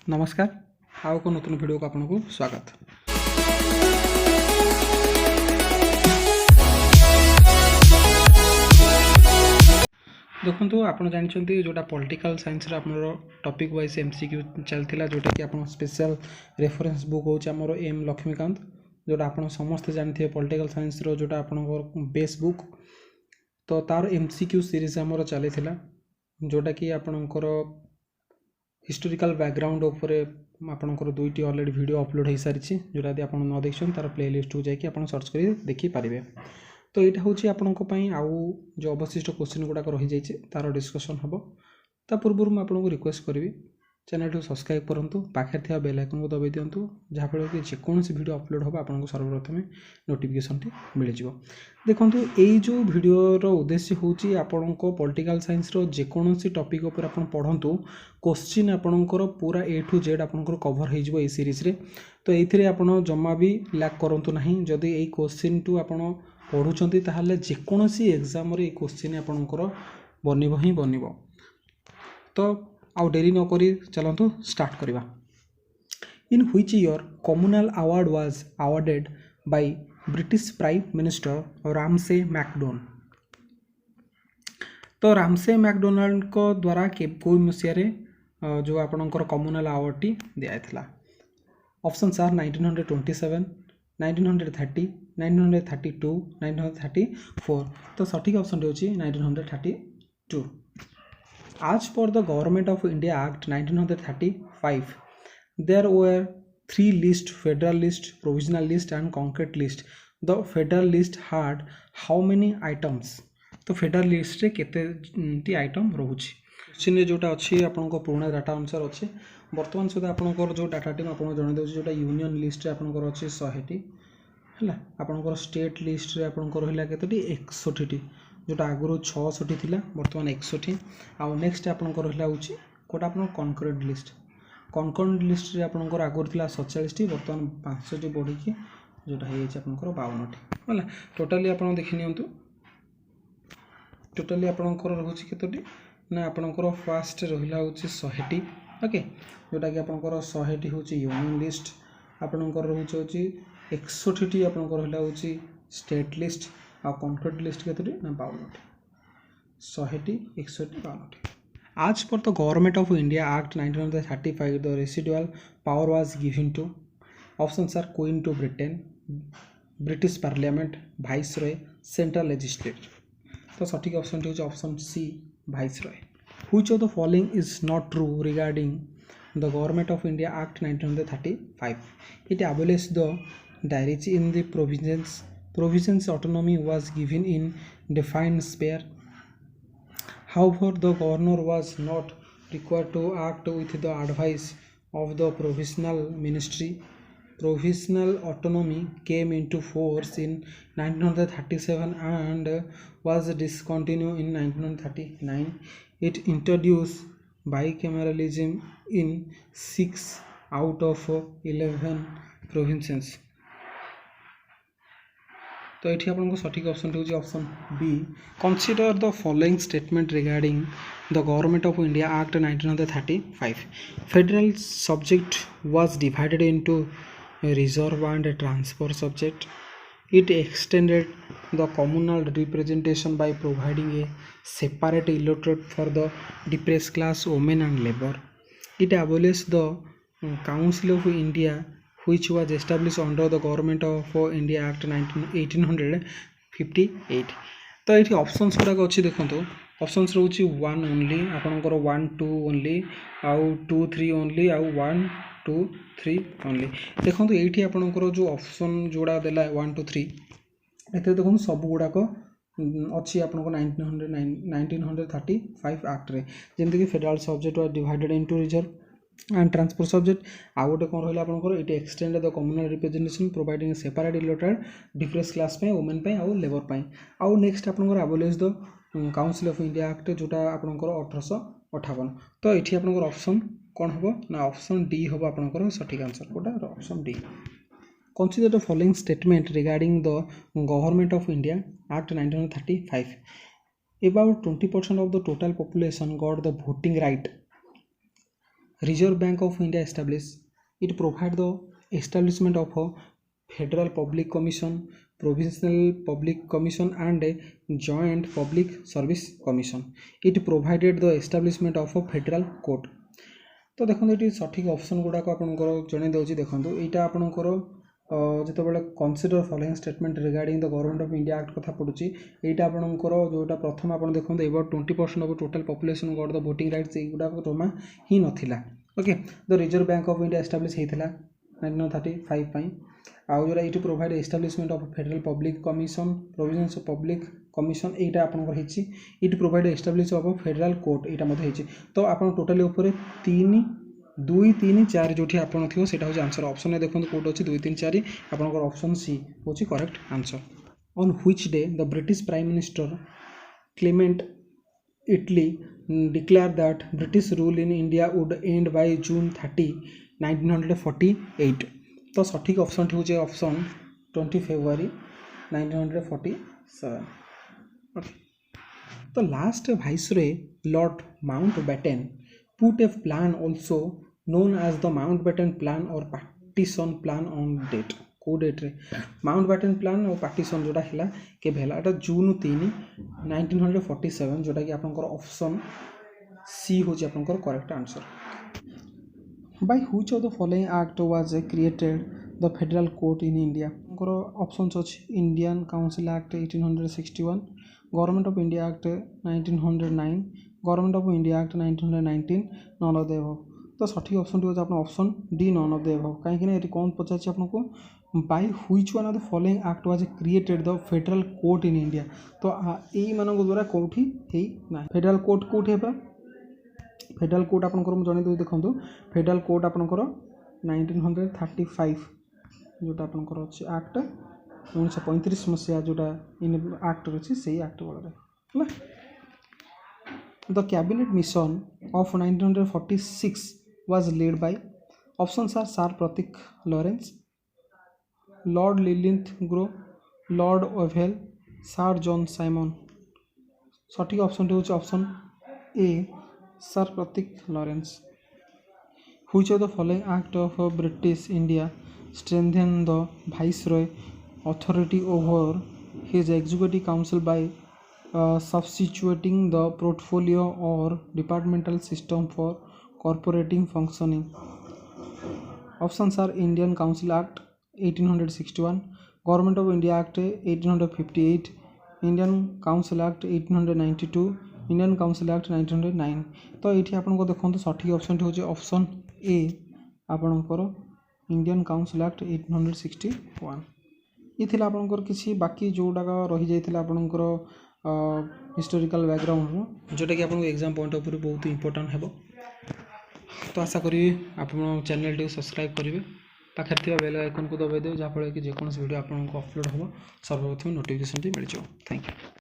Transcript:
नमस्कार आउ को नतुन वीडियो को आपको स्वागत। देखो आप जानते जोटा political science topic wise MCQ चलता जोटा कि आप स्पेशल रेफरेंस बुक होमर एम लक्ष्मीकांत जोटा आप समस्ते जानते पॉलिटिकल साइंस जोटा आप बेस बुक तो तार एमसीक्यू सीरीज आमर चली जोटा कि आपणकर हिस्टोरिकल बैकग्राउंड उपरे आपणकर दुईटी ऑलरेडी वीडियो अपलोड हो सारी जोटा यदि आप न देखते तार प्लेलिस्ट को जाकि आप सर्च कर देखिपारे। तो यहाँ हूँ आपण आउ जो अवशिष्ट क्वेश्चन गुड़ाक रही जाइए तार डिस्कसन हम ता पूर्व मुझे आपको रिक्वेस्ट करी चैनल को सब्सक्राइब करूँ पाखे थी बेल आइकन को दबाई दिंतु जहाँफल कि जेकोसी वीडियो अपलोड हम आपको सर्वप्रथम नोटिफिकेशन मिल जाए। देखो यही जो वीडियोर उद्देश्य हूँ आपण पॉलिटिकल साइंस जेकोसी टॉपिक उपर आप पढ़तु क्वेश्चन आपणकर पूरा ए टू जेड आपंकर कभर हो सीरीज रे। तो ये आप जमा भी लैक करूँ ना जदि यही क्वेश्चन टू आप पढ़ुंट ताहले जेकोसी एग्जाम रे क्वेश्चन आपणकर बनब ही बनब। तो आउ डेरी न करी चलतु स्टार्ट करवा। In which year communal award was awarded by British prime minister Ramsay MacDonald. तो रामसे मैकडोनाल्ड को द्वारा कोई मसीह जो आपणकर कम्युनल अवार्ड टी दिया। Options are 1927, 1930, 1932, 1934। तो सठिक ऑप्शन होची 1932। As per the Government of India Act 1935, there were three lists: Federal List, Provisional List and Concrete List. The Federal List had how many items? तो Federal List रे केते item रोचे question जोटा अच्छी आपको पुराना डाटा अनुसार अच्छे बर्तमान सुधा आपंकर जो डाटा टी आपको जन दूसरी जोटा यूनियन लिस्ट आपंकर अच्छे 100टी है आपंकर स्टेट लिस्ट रे आपंकर रहा केतोटी 61टी जोटा आगुरी 66 थी बर्तमान 61। आउ नेक्स्ट आपंकर रहा हूँ कौटा आप कनकरेंट लिस्ट। कनकरेंट लिस्ट रे आपंकर आगुरी थी 47टी बर्तमान 5टी बढ़ी जोटा हो 52टी है। टोटाली आप देखी नियंतु टोटाली आपंकर रोचे केतोटी ना आपंकर फास्ट रहा हूँ 100टी ओके जोटा कि आपंकर 100टी हूँ यूनियन लिस्ट आपंकर रोचे 61टी आपंकर रहा हूँ स्टेट लिस्ट आ कनकरेंट लिस्ट के 52टी 100टी 61टी 52टी। आज पर the government of India act 1935 the residual power was given to options are queen to Britain, British parliament, viceroy, central legislature. तो सठिक ऑप्शन होची option C viceroy. Which of the following is not true regarding the government of India act 1935? It abolished the diarchy in the provisions autonomy was given in defined sphere. However, the governor was not required to act with the advice of the provisional ministry. Provisional autonomy came into force in 1937 and was discontinued in 1939. It introduced bicameralism in 6 out of 11 provinces. तो ये आपको सठिक option होची option B. Consider the following statement regarding the government of India act 1935। Federal subject was divided into reserve and transfer subject. It extended the communal representation by providing a separate electorate for the depressed class women and labour. It abolished the Council of India which was established under the government of India Act 1858। तो ये options गुड़ाक अच्छी देखो options रोची 1 only आपंकर 1 2 only आउ 2 3 only आउ 1 2 3 only. देखो ये आपंकर जो ऑप्शन जोड़ा देला 1 2 3 एते देखो सब गुड़ाक अच्छी आपको 1935 एक्ट रे जमती कि federal subject was divided into reserve and transfer subject आउ गोटे कौन रहा आपंकर ये extend the communal representation providing separate electorate depressed class women आउ लेबर आउ नेक्स्ट आपंकर abolished the council of India act जोटा आपंकर 1858। तो ये आपंकर ऑप्शन कौन हम ना ऑप्शन डी हम आपंकर सठिक आंसर गोटा option D. Consider the following statement regarding the government of India Act 1935. About 20% of the total population got the voting right Reserve Bank of India established. It provide the establishment of a Federal Public Commission, Provincial Public Commission and a Joint Public Service Commission. It provided the establishment of a Federal Court. तो देखो ये सठिक option गुड़ाक आपंकर जन दूसरी देखो यहाँ आपंकर जितेबाला consider following statement regarding the government of India Act कथा पड़ुची यहाँ आपंकर जोटा प्रथम आप देखो about 20% of total population got the voting rights गुड़ाक जमा ही नाला okay the Reserve Bank of India establish होता 1935 आउ जो ये provide establishment of federal public commission provisions public commission यहाँ आपंकर it provide establish of federal court यहाँ तो आप टोटाली उपर 3 2 3 4 जो आपन थी सेटा हो आंसर ऑप्शन में देखो कोड अच्छी 2 3 4 आपंकर ऑप्शन सी हूँ correct answer on which day the British prime minister Clement Italy declare that British rule in India would and by June 30 1948 तो सठिक ऑप्शन हूँ ऑप्शन 20 फेब्रुआरी 1947 ओके तो last viceroy Lord Mountbatten put a plan also known as the Mountbatten plan or partition plan on date को date रे Mountbatten plan और partition जोटा है के एटा जून 3 1947 जोटा कि आपंकर ऑप्शन सी हूँ आपंकर correct answer by which of the following act was created the federal court in India options अच्छे Indian Council Act 1861 Government of India Act 1909 Government of India Act 1919 none of the above तो सठिक option हो option D none of the above कहीं ये कौन पचार आपको by which one of the following act was created the federal court in India तो यही मान द्वारा कौटी ना फेडरल कोर्ट कौटी है फेडरल कोर्ट आपंकर जन दूँ देखो फेडरल कोर्ट आपंकर 1935 जोटा आपंकर अच्छे एक्ट 1935 मसीहा जोटा इन एक्ट अच्छी से एक्ट बड़े है The cabinet mission of 1946 was led by options are Sir Pratik Lawrence, Lord Linlithgow, Lord Ovell, Sir John Simon. सठिक ऑप्शन होउछ option A Sir Pethick Lawrence which of the following act of British India strengthen the viceroy authority over his executive council by substituting the portfolio or departmental system for corporating functioning. Options are Indian Council Act 1861, Government of India Act 1858, Indian Council Act 1892, Indian Council Act 1909. तो ये आपको देखो सठिक option हूँ option A आपणकर Indian Council Act 1861 ये थी आपंकर किसी बाकी जोटाक रही जाता आपंकर हिस्टोरिकल बैकग्राउंड जोटा कि आपको एग्जाम पॉइंट ऑफ व्यू बहुत इंपोर्टेंट है तो आशा करी आप चैनल टी सब्सक्राइब करेंगे पाखे थी बेल आइकन को दबाई देवे जहाँफल कि जेकोसी वीडियो आपको अपलोड हो सर्वप्रथम नोटिफिकेशन मिल जाए थैंक यू।